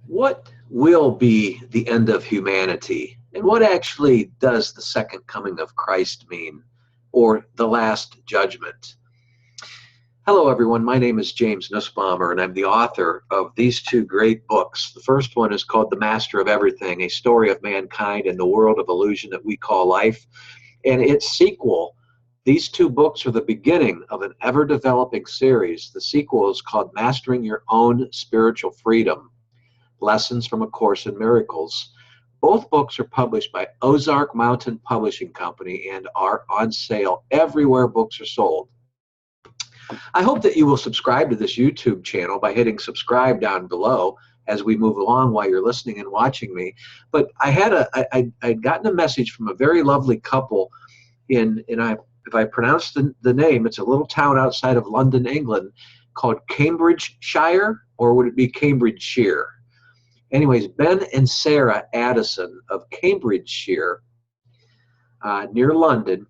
What will be the end of humanity? And what actually does the second coming of Christ mean, or the last judgment? Hello, everyone. My name is James Nussbaumer, and I'm the author of these two great books. The first one is called The Master of Everything, a story of mankind in the world of illusion that we call life. And its sequel, these two books are the beginning of an ever-developing series. The sequel is called Mastering Your Own Spiritual Freedom, Lessons from A Course in Miracles. Both books are published by Ozark Mountain Publishing Company and are on sale everywhere books are sold. I hope that you will subscribe to this YouTube channel by hitting subscribe down below as we move along while you're listening and watching me. But I'd gotten a message from a very lovely couple if I pronounce the name, it's a little town outside of London, England, called Cambridgeshire, or would it be Cambridgeshire? Anyways, Ben and Sarah Addison of Cambridgeshire, near London,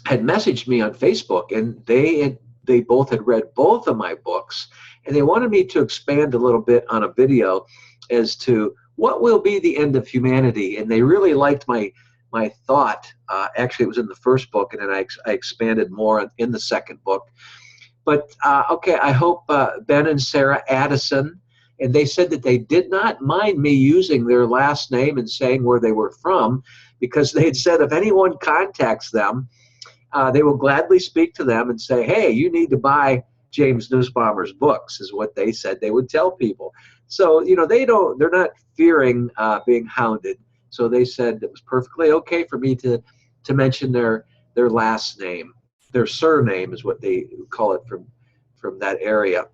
had messaged me on Facebook, and they both had read both of my books, and they wanted me to expand a little bit on a video as to what will be the end of humanity. And they really liked my thought. Actually, it was in the first book, and then I expanded more in the second book. But okay, I hope Ben and Sarah Addison, and they said that they did not mind me using their last name and saying where they were from, because they had said if anyone contacts them, they will gladly speak to them and say, hey, you need to buy James Nussbaumer's books, is what they said they would tell people. So, they're not fearing being hounded. So they said it was perfectly okay for me to mention their last name. Their surname is what they call it from that area.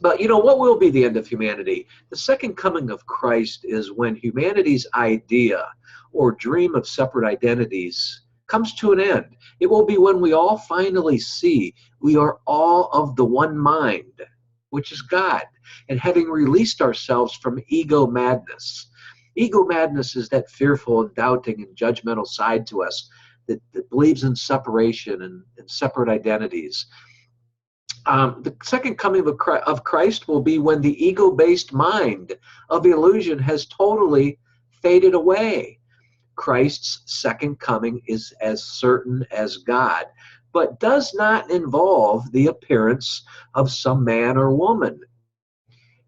But, what will be the end of humanity? The second coming of Christ is when humanity's idea or dream of separate identities comes to an end. It will be when we all finally see we are all of the one mind, which is God, and having released ourselves from ego madness. Ego madness is that fearful and doubting and judgmental side to us that believes in separation and separate identities. The second coming of Christ will be when the ego-based mind of illusion has totally faded away. Christ's second coming is as certain as God, but does not involve the appearance of some man or woman.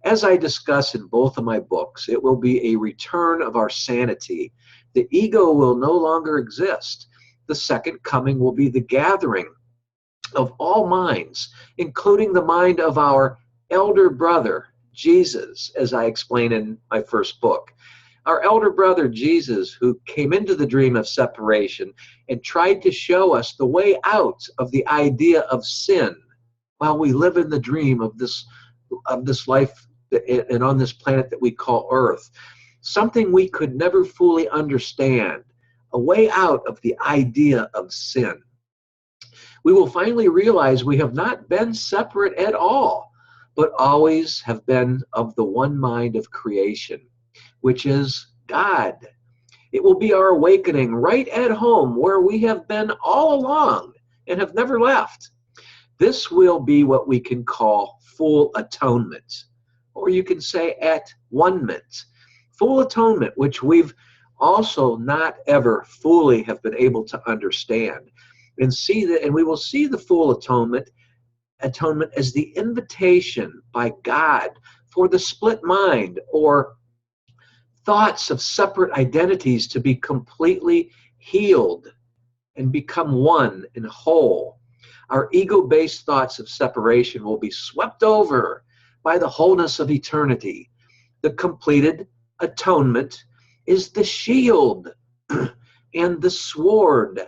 As I discuss in both of my books, it will be a return of our sanity. The ego will no longer exist. The second coming will be the gathering of all minds, including the mind of our elder brother, Jesus, as I explain in my first book. Our elder brother, Jesus, who came into the dream of separation and tried to show us the way out of the idea of sin while we live in the dream of this life and on this planet that we call Earth. Something we could never fully understand, a way out of the idea of sin. We will finally realize we have not been separate at all, but always have been of the one mind of creation, which is God. It will be our awakening right at home where we have been all along and have never left. This will be what we can call full atonement, or you can say at one-ment. Full atonement, which we've also not ever fully have been able to understand. And we will see the full atonement as the invitation by God for the split mind or thoughts of separate identities to be completely healed and become one and whole. Our ego-based thoughts of separation will be swept over by the wholeness of eternity. The completed atonement is the shield and the sword.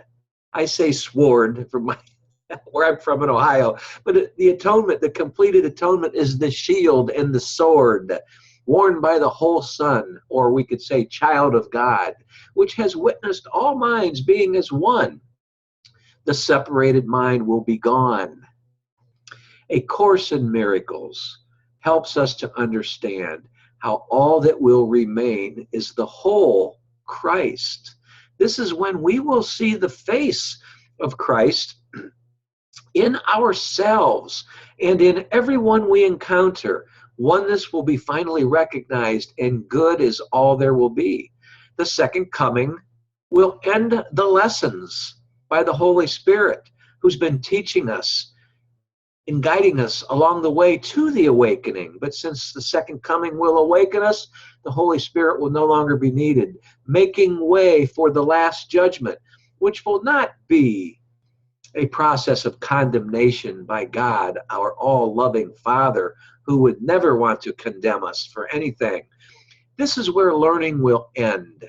I say sword from where I'm from in Ohio, but the atonement, the completed atonement, is the shield and the sword worn by the whole Son, or we could say child of God, which has witnessed all minds being as one. The separated mind will be gone. A Course in Miracles helps us to understand how all that will remain is the whole Christ. This is when we will see the face of Christ in ourselves and in everyone we encounter, Oneness will be finally recognized, and good is all there will be. The second coming will end the lessons by the Holy Spirit, who's been teaching us and guiding us along the way to the awakening. But since the second coming will awaken us, the Holy Spirit will no longer be needed, making way for the last judgment, which will not be a process of condemnation by God, our all-loving Father, who would never want to condemn us for anything. This is where learning will end.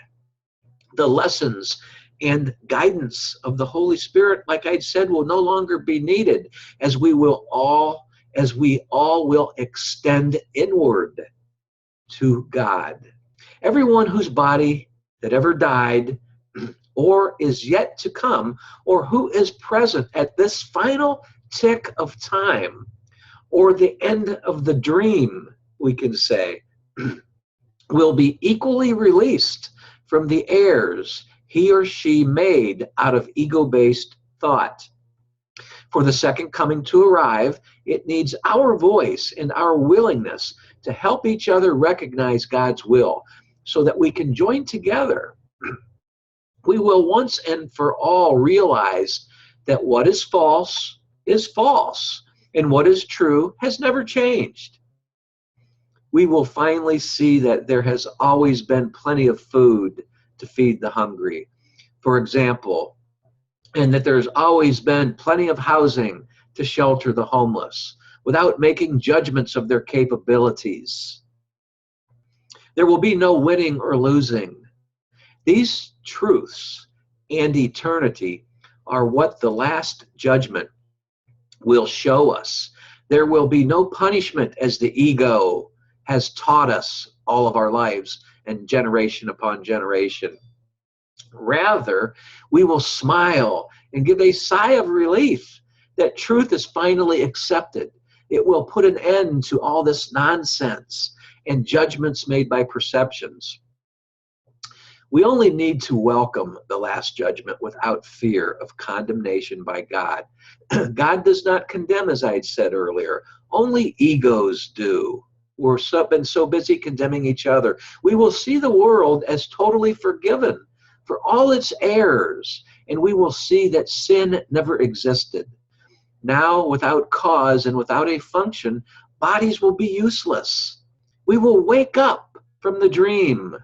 The lessons and guidance of the Holy Spirit, like I said, will no longer be needed, as we all will extend inward to God. Everyone whose body that ever died or is yet to come, or who is present at this final tick of time, or the end of the dream, we can say, will be equally released from the errors he or she made out of ego-based thought. For the second coming to arrive, it needs our voice and our willingness to help each other recognize God's will, so that we can join together. We will once and for all realize that what is false, and what is true has never changed. We will finally see that there has always been plenty of food to feed the hungry, for example, and that there's always been plenty of housing to shelter the homeless, without making judgments of their capabilities. There will be no winning or losing. These truths and eternity are what the last judgment will show us. There will be no punishment, as the ego has taught us all of our lives and generation upon generation. Rather, we will smile and give a sigh of relief that truth is finally accepted. It will put an end to all this nonsense and judgments made by perceptions. We only need to welcome the last judgment without fear of condemnation by God. God does not condemn, as I had said earlier. Only egos do. We're been so busy condemning each other. We will see the world as totally forgiven for all its errors, and we will see that sin never existed. Now, without cause and without a function, bodies will be useless. We will wake up from the dream.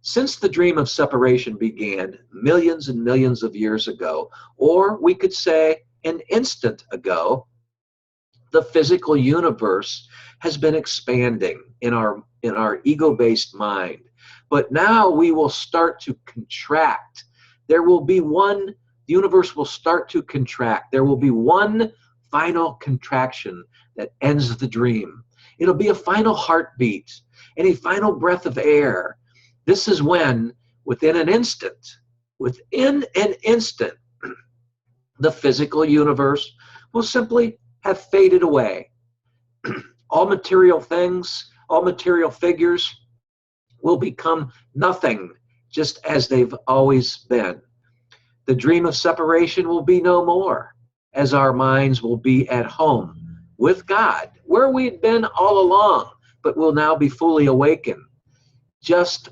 Since the dream of separation began millions and millions of years ago, or we could say an instant ago, the physical universe has been expanding in our ego-based mind. But now we will start to contract. The universe will start to contract. There will be one final contraction that ends the dream. It'll be a final heartbeat and a final breath of air. This is when, within an instant, the physical universe will simply have faded away. All material things, all material figures will become nothing, just as they've always been. The dream of separation will be no more, as our minds will be at home with God, where we'd been all along, but will now be fully awakened. Just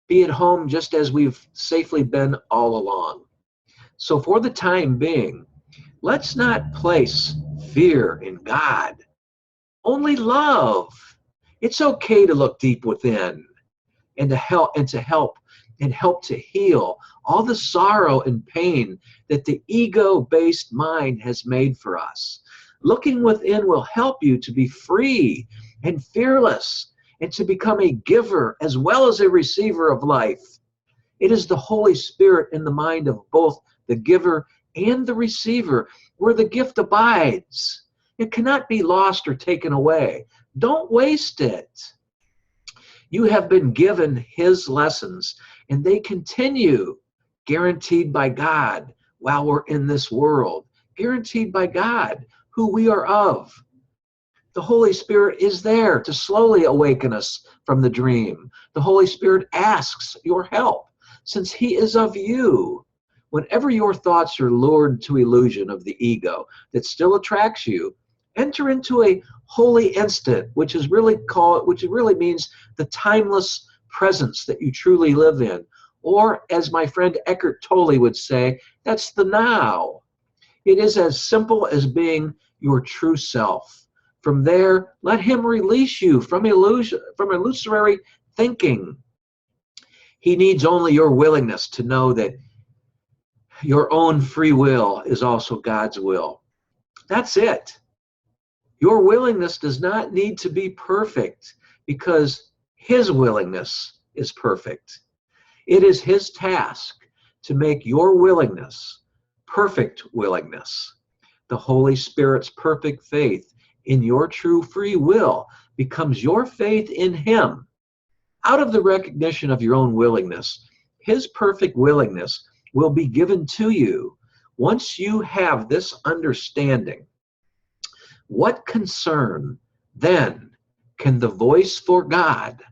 be at home just as we've safely been all along. So for the time being, let's not place fear in God, only love. It's okay to look deep within and to help to heal all the sorrow and pain that the ego-based mind has made for us. Looking within will help you to be free and fearless, and to become a giver as well as a receiver of life. It is the Holy Spirit in the mind of both the giver and the receiver where the gift abides. It cannot be lost or taken away. Don't waste it. You have been given His lessons, and they continue, guaranteed by God while we're in this world, guaranteed by God, who we are of. The Holy Spirit is there to slowly awaken us from the dream. The Holy Spirit asks your help, since He is of you. Whenever your thoughts are lured to illusion of the ego that still attracts you, enter into a holy instant, which really means the timeless presence that you truly live in. Or, as my friend Eckhart Tolle would say, that's the now. It is as simple as being your true self. From there, let him release you from illusory thinking. He needs only your willingness to know that your own free will is also God's will. That's it. Your willingness does not need to be perfect because his willingness is perfect. It is his task to make your willingness perfect willingness. The Holy Spirit's perfect faith in your true free will becomes your faith in him. Out of the recognition of your own willingness, his perfect willingness will be given to you. Once you have this understanding, what concern then can the voice for God,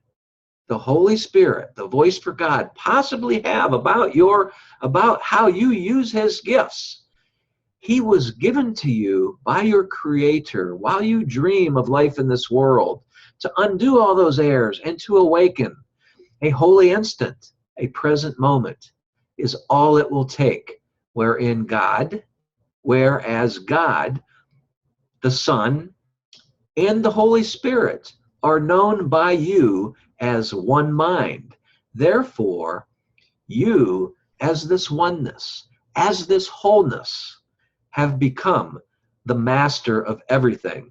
the Holy Spirit, the voice for God, possibly have about how you use his gifts? He was given to you by your Creator while you dream of life in this world, to undo all those errors and to awaken. A holy instant, a present moment, is all it will take, whereas God, the Son, and the Holy Spirit are known by you as one mind. Therefore, you, as this oneness, as this wholeness, have become the master of everything.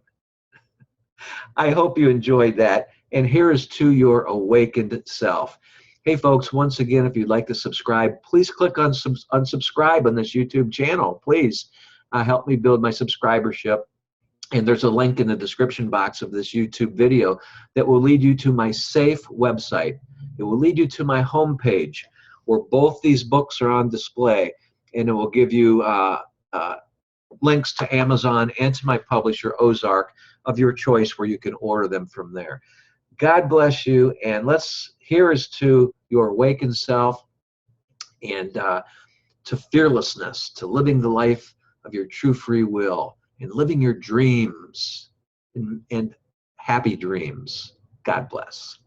I hope you enjoyed that. And here is to your awakened self. Hey, folks, once again, if you'd like to subscribe, please click on unsubscribe on this YouTube channel. Please help me build my subscribership. And there's a link in the description box of this YouTube video that will lead you to my safe website. It will lead you to my homepage where both these books are on display, and it will give you links to Amazon and to my publisher, Ozark, of your choice, where you can order them from there. God bless you, and here is to your awakened self and to fearlessness, to living the life of your true free will and living your dreams and happy dreams. God bless.